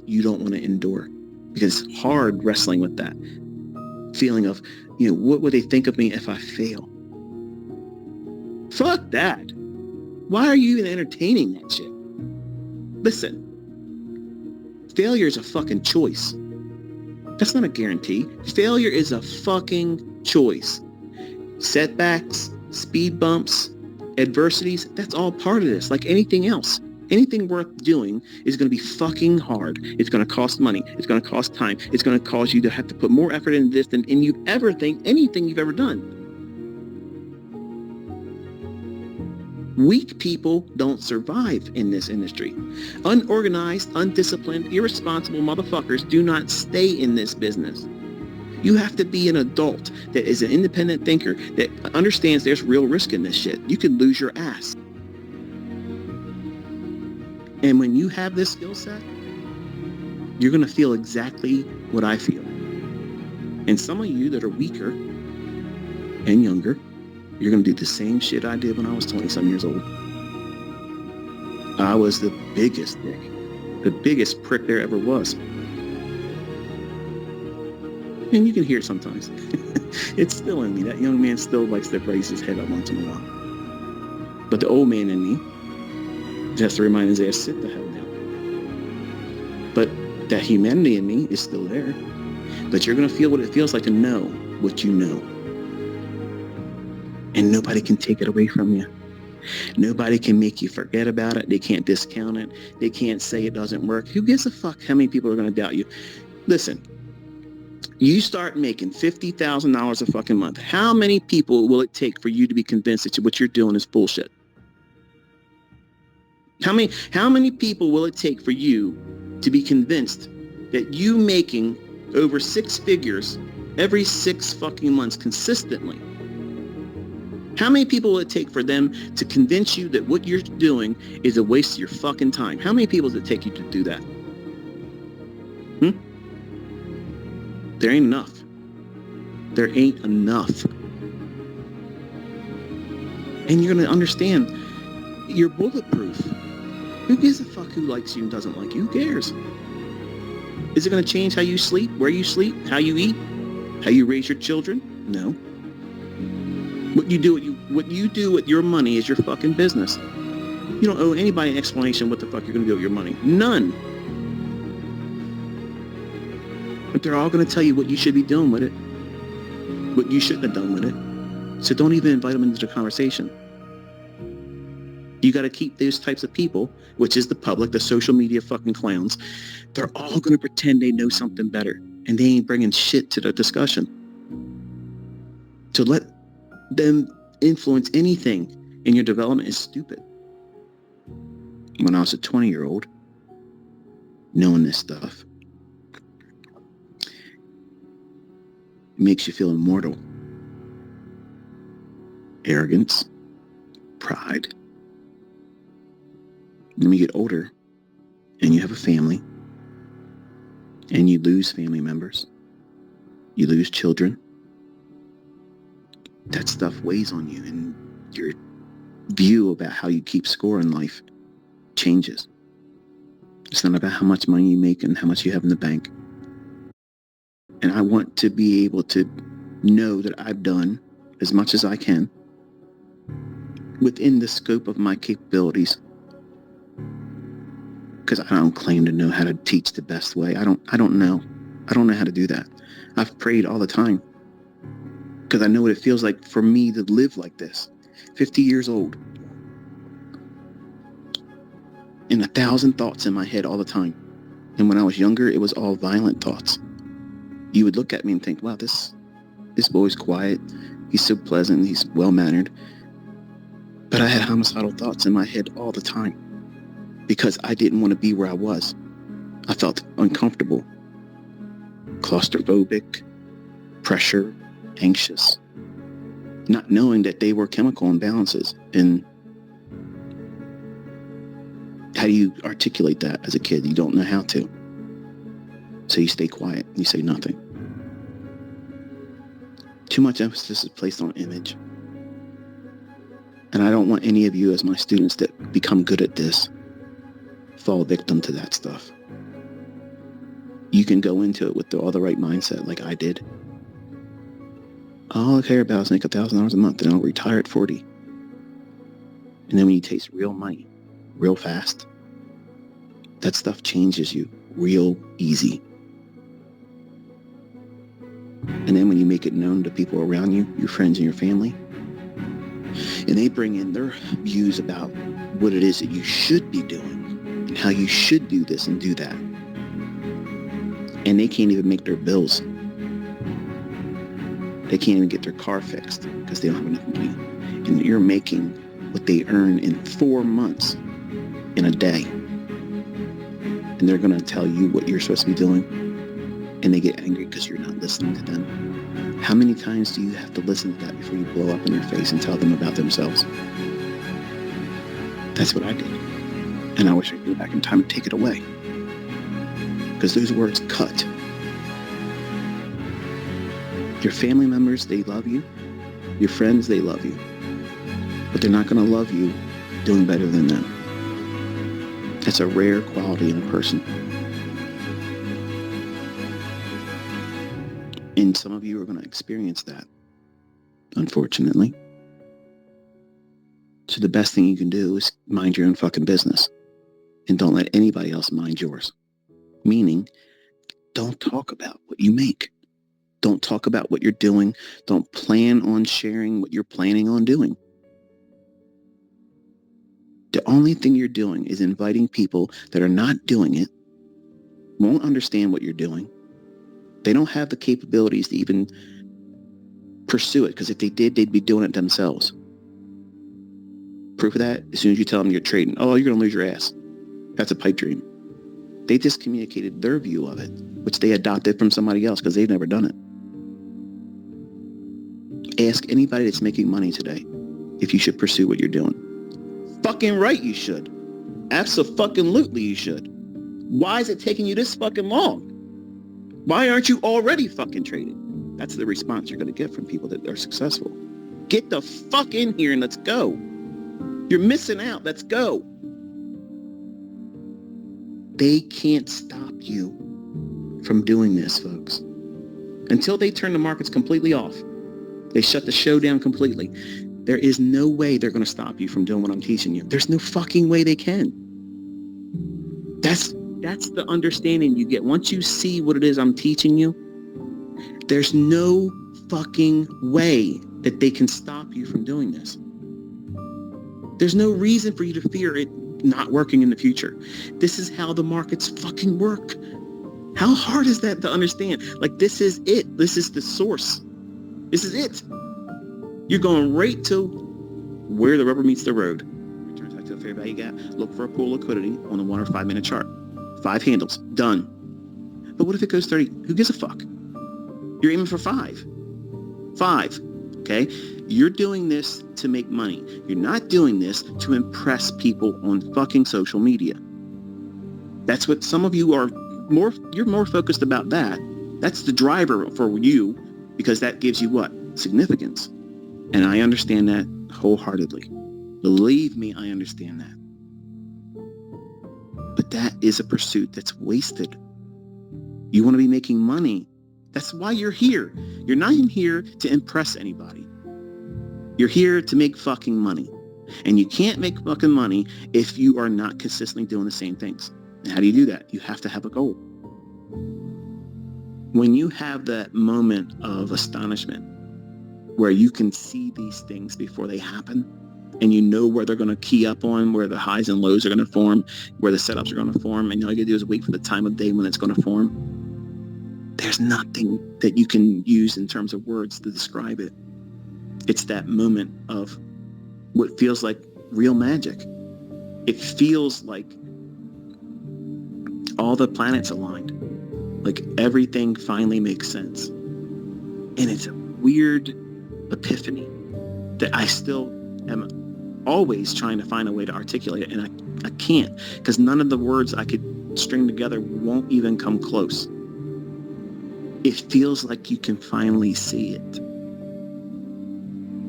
you don't want to endure, because it's hard wrestling with that feeling of, what would they think of me if I fail? Fuck that. Why are you even entertaining that shit? Listen, failure is a fucking choice. That's not a guarantee. Failure is a fucking choice. Setbacks, speed bumps, adversities, that's all part of this, like anything else. Anything worth doing is going to be fucking hard. It's going to cost money. It's going to cost time. It's going to cause you to have to put more effort into this than you ever think anything you've ever done. Weak people don't survive in this industry. Unorganized, undisciplined, irresponsible motherfuckers do not stay in this business. You have to be an adult that is an independent thinker that understands there's real risk in this shit. You could lose your ass. And when you have this skill set, you're going to feel exactly what I feel. And some of you that are weaker and younger, you're going to do the same shit I did when I was 20-some years old. I was the biggest dick, the biggest prick there ever was. And you can hear it sometimes. It's still in me. That young man still likes to raise his head up once in a while. But the old man in me has to remind his ass, sit the hell down. But that humanity in me is still there. But you're going to feel what it feels like to know what you know. And nobody can take it away from you. Nobody can make you forget about it. They can't discount it. They can't say it doesn't work. Who gives a fuck how many people are going to doubt you? Listen, you start making $50,000 a fucking month. How many people will it take for you to be convinced that what you're doing is bullshit? How many people will it take for you to be convinced that you making over 6 figures every 6 fucking months consistently? How many people will it take for them to convince you that what you're doing is a waste of your fucking time? How many people does it take you to do that? There ain't enough. There ain't enough. And you're going to understand you're bulletproof. Who gives a fuck who likes you and doesn't like you? Who cares? Is it going to change how you sleep, where you sleep, how you eat, how you raise your children? No. What you do with your money is your fucking business. You don't owe anybody an explanation what the fuck you're going to do with your money. None. But they're all going to tell you what you should be doing with it, what you shouldn't have done with it. So don't even invite them into the conversation. You got to keep those types of people, which is the public, the social media fucking clowns. They're all going to pretend they know something better, and they ain't bringing shit to the discussion. To let them influence anything in your development is stupid. When I was a 20-year-old, knowing this stuff, it makes you feel immortal. Arrogance, pride. When you get older and you have a family and you lose family members, you lose children, that stuff weighs on you, and your view about how you keep score in life changes. It's not about how much money you make and how much you have in the bank. And I want to be able to know that I've done as much as I can within the scope of my capabilities. Because I don't claim to know how to teach the best way. I don't know. I don't know how to do that. I've prayed all the time because I know what it feels like for me to live like this. 50 years old. And 1,000 thoughts in my head all the time. And when I was younger, it was all violent thoughts. You would look at me and think, wow, this boy's quiet. He's so pleasant. He's well-mannered. But I had homicidal thoughts in my head all the time because I didn't want to be where I was. I felt uncomfortable, claustrophobic, pressure, anxious, not knowing that they were chemical imbalances. And how do you articulate that as a kid? You don't know how to. So you stay quiet. You say nothing. Too much emphasis is placed on image. And I don't want any of you as my students that become good at this fall victim to that stuff. you can go into it with all the right mindset like I did. All I care about is make $1,000 a month and I'll retire at 40. And then when you taste real money, real fast, that stuff changes you real easy. And then when you make it known to people around you, your friends and your family, and they bring in their views about what it is that you should be doing and how you should do this and do that. And they can't even make their bills. They can't even get their car fixed because they don't have enough money. And you're making what they earn in 4 months in a day. And they're going to tell you what you're supposed to be doing. And they get angry because you're not listening to them. How many times do you have to listen to that before you blow up in their face and tell them about themselves? That's what I did. And I wish I could go back in time and take it away. Because those words cut. Your family members, they love you. Your friends, they love you. But they're not going to love you doing better than them. That's a rare quality in a person. And some of you are going to experience that, unfortunately. So the best thing you can do is mind your own fucking business. And don't let anybody else mind yours. Meaning, don't talk about what you make. Don't talk about what you're doing. Don't plan on sharing what you're planning on doing. The only thing you're doing is inviting people that are not doing it, won't understand what you're doing. They don't have the capabilities to even pursue it, because if they did, they'd be doing it themselves. Proof of that, as soon as you tell them you're trading, oh, you're going to lose your ass. That's a pipe dream. They just communicated their view of it, which they adopted from somebody else because they've never done it. Ask anybody that's making money today if you should pursue what you're doing. Fucking right you should. Abso-fucking-lutely you should. Why is it taking you this fucking long? Why aren't you already fucking trading? That's the response you're going to get from people that are successful. Get the fuck in here and let's go. You're missing out. Let's go. They can't stop you from doing this, folks. Until they turn the markets completely off. They shut the show down completely. There is no way they're going to stop you from doing what I'm teaching you. There's no fucking way they can. That's the understanding you get. Once you see what it is I'm teaching you, there's no fucking way that they can stop you from doing this. There's no reason for you to fear it not working in the future. This is how the markets fucking work. How hard is that to understand? Like, this is it. This is the source. This is it. You're going right to where the rubber meets the road. Returns back to a fair value gap. Look for a pool of liquidity on the 1 or 5 minute chart. 5 handles. Done. But what if it goes 30? Who gives a fuck? You're aiming for 5. 5. Okay? You're doing this to make money. You're not doing this to impress people on fucking social media. That's what some of you are more, you're more focused about that. That's the driver for you, because that gives you what? Significance. And I understand that wholeheartedly. Believe me, I understand that. But that is a pursuit that's wasted. You want to be making money. That's why you're here. You're not in here to impress anybody. You're here to make fucking money. And you can't make fucking money if you are not consistently doing the same things. And how do you do that? You have to have a goal. When you have that moment of astonishment where you can see these things before they happen, and you know where they're going to key up on, where the highs and lows are going to form, where the setups are going to form, and all you got to do is wait for the time of day when it's going to form, there's nothing that you can use in terms of words to describe it. It's that moment of what feels like real magic. It feels like all the planets aligned. Like everything finally makes sense. And it's a weird epiphany that I still am always trying to find a way to articulate it, and I can't, because none of the words I could string together won't even come close. It feels like you can finally see it.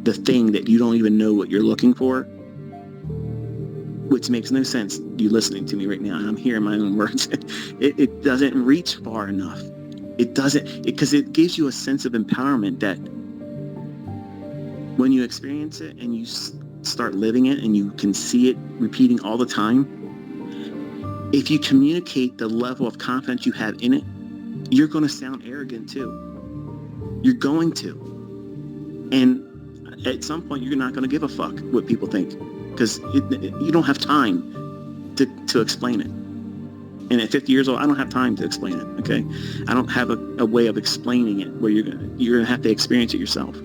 The thing that you don't even know what you're looking for, which makes no sense. You listening to me right now, I'm hearing my own words. It doesn't reach far enough. It doesn't, because it gives you a sense of empowerment that when you experience it and you start living it and you can see it repeating all the time, if you communicate the level of confidence you have in it, you're going to sound arrogant too. You're going to. And at some point, you're not going to give a fuck what people think, because you don't have time to explain it. And at 50 years old, I don't have time to explain it, okay? I don't have a way of explaining it where you're gonna have to experience it yourself.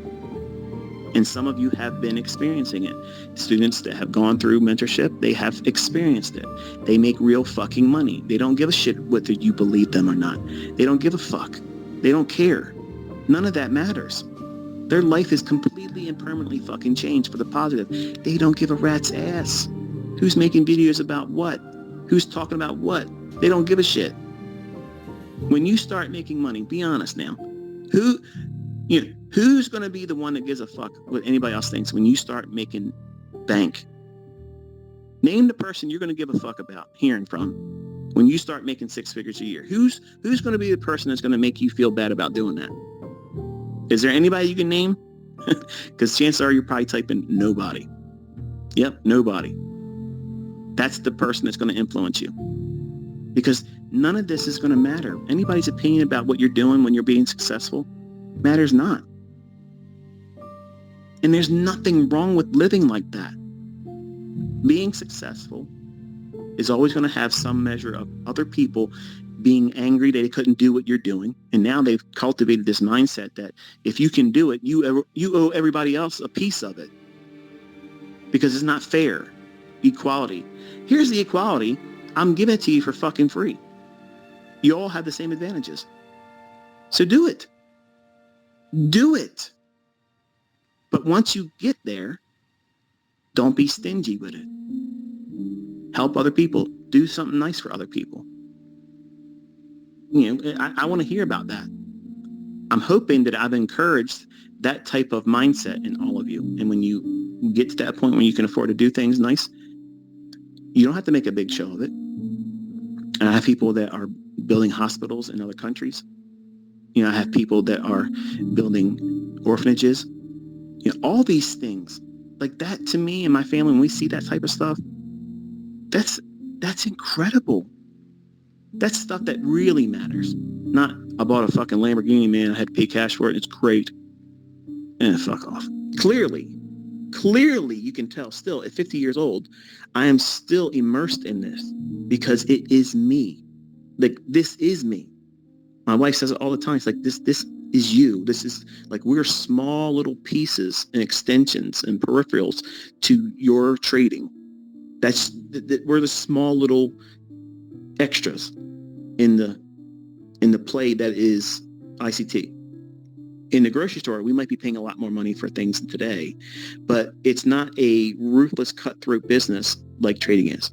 And some of you have been experiencing it. Students that have gone through mentorship, they have experienced it. They make real fucking money. They don't give a shit whether you believe them or not. They don't give a fuck. They don't care. None of that matters. Their life is completely and permanently fucking changed for the positive. They don't give a rat's ass. Who's making videos about what? Who's talking about what? They don't give a shit. When you start making money, be honest now. Who's going to be the one that gives a fuck what anybody else thinks when you start making bank? Name the person you're going to give a fuck about hearing from when you start making 6 figures a year. Who's going to be the person that's going to make you feel bad about doing that? Is there anybody you can name? Because chances are you're probably typing nobody. Yep, nobody. That's the person that's going to influence you. Because none of this is going to matter. Anybody's opinion about what you're doing when you're being successful matters not. And there's nothing wrong with living like that. Being successful is always going to have some measure of other people being angry that they couldn't do what you're doing. And now they've cultivated this mindset that if you can do it, you owe everybody else a piece of it. Because it's not fair. Equality. Here's the equality. I'm giving it to you for fucking free. You all have the same advantages. So do it. Do it. But once you get there, don't be stingy with it. Help other people. Do something nice for other people. I want to hear about that. I'm hoping that I've encouraged that type of mindset in all of you. And when you get to that point where you can afford to do things nice, you don't have to make a big show of it. And I have people that are building hospitals in other countries. I have people that are building orphanages. All these things like that, to me and my family, when we see that type of stuff, that's incredible. That's stuff that really matters. Not, I bought a fucking Lamborghini, man, I had to pay cash for it, it's great. Fuck off. Clearly, you can tell still at 50 years old, I am still immersed in this because it is me. Like, this is me. My wife says it all the time. It's like, this is you. This is like, we're small little pieces and extensions and peripherals to your trading. We're the small little extras in the play that is ICT. In the grocery store, we might be paying a lot more money for things today, but it's not a ruthless cutthroat business like trading is.